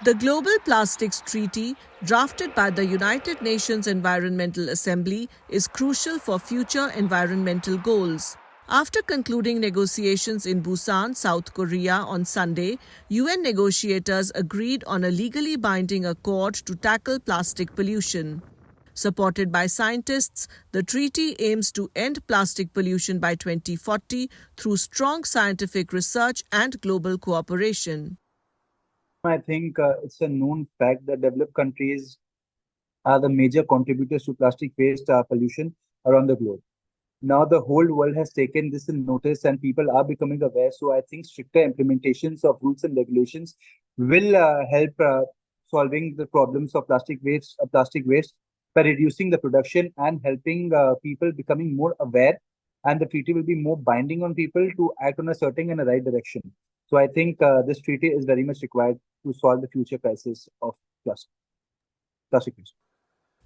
The Global Plastics Treaty, drafted by the United Nations Environmental Assembly, is crucial for future environmental goals. After concluding negotiations in Busan, South Korea on Sunday, UN negotiators agreed on a legally binding accord to tackle plastic pollution. Supported by scientists, the treaty aims to end plastic pollution by 2040 through strong scientific research and global cooperation. I think it's a known fact that developed countries are the major contributors to plastic waste pollution around the globe. Now the whole world has taken this in notice and people are becoming aware. So I think stricter implementations of rules and regulations will help solving the problems of plastic waste by reducing the production and helping people becoming more aware. And the treaty will be more binding on people to act on a certain and a right direction. So I think this treaty is very much required to solve the future crisis of plastic waste.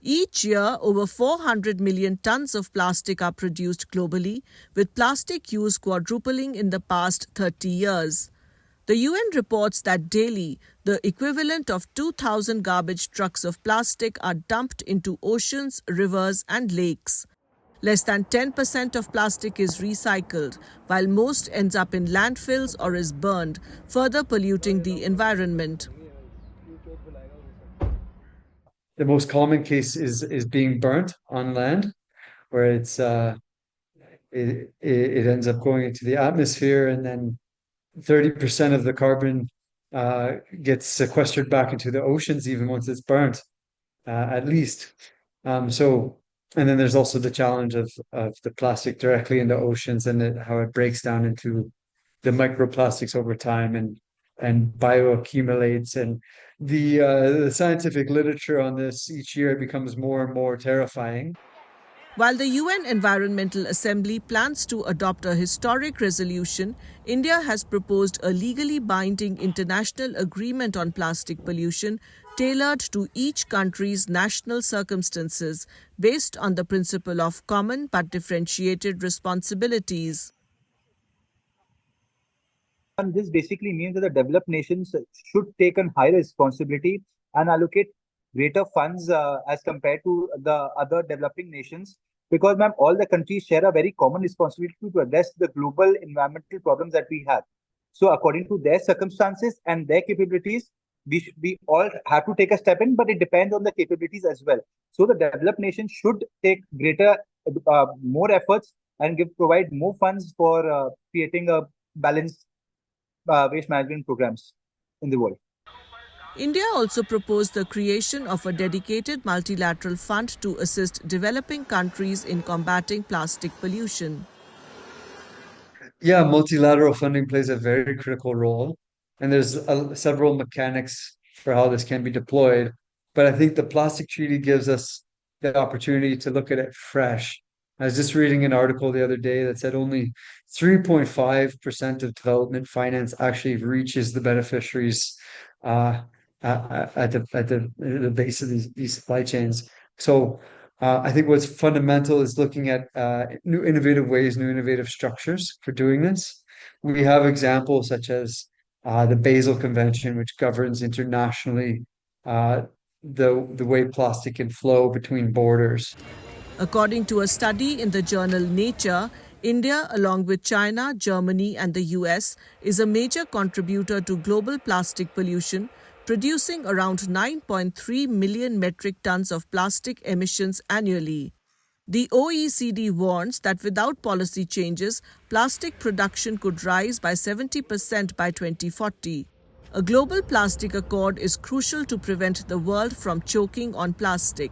Each year, over 400 million tons of plastic are produced globally, with plastic use quadrupling in the past 30 years. The UN reports that daily, the equivalent of 2,000 garbage trucks of plastic are dumped into oceans, rivers, and lakes. Less than 10% of plastic is recycled, while most ends up in landfills or is burned, further polluting the environment. The most common case is being burnt on land, where it ends up going into the atmosphere, and then 30% of the carbon gets sequestered back into the oceans, even once it's burnt, at least. And then there's also the challenge of the plastic directly in the oceans and how it breaks down into the microplastics over time and bioaccumulates. And the scientific literature on this each year becomes more and more terrifying. While the UN Environmental Assembly plans to adopt a historic resolution, India has proposed a legally binding international agreement on plastic pollution tailored to each country's national circumstances based on the principle of common but differentiated responsibilities. And this basically means that the developed nations should take on higher responsibility and allocate greater funds as compared to the other developing nations. Because, ma'am, all the countries share a very common responsibility to address the global environmental problems that we have. So, according to their circumstances and their capabilities, we all have to take a step in, but it depends on the capabilities as well. So, the developed nations should take more efforts and provide more funds for creating a balanced waste management programs in the world. India also proposed the creation of a dedicated multilateral fund to assist developing countries in combating plastic pollution. Yeah, multilateral funding plays a very critical role, and there's several mechanics for how this can be deployed. But I think the plastic treaty gives us the opportunity to look at it fresh. I was just reading an article the other day that said only 3.5% of development finance actually reaches the beneficiaries at the base of these supply chains. So I think what's fundamental is looking at new innovative ways, new innovative structures for doing this. We have examples such as the Basel Convention, which governs internationally the way plastic can flow between borders. According to a study in the journal Nature, India, along with China, Germany, and the US, is a major contributor to global plastic pollution, producing around 9.3 million metric tons of plastic emissions annually. The OECD warns that without policy changes, plastic production could rise by 70% by 2040. A global plastic accord is crucial to prevent the world from choking on plastic.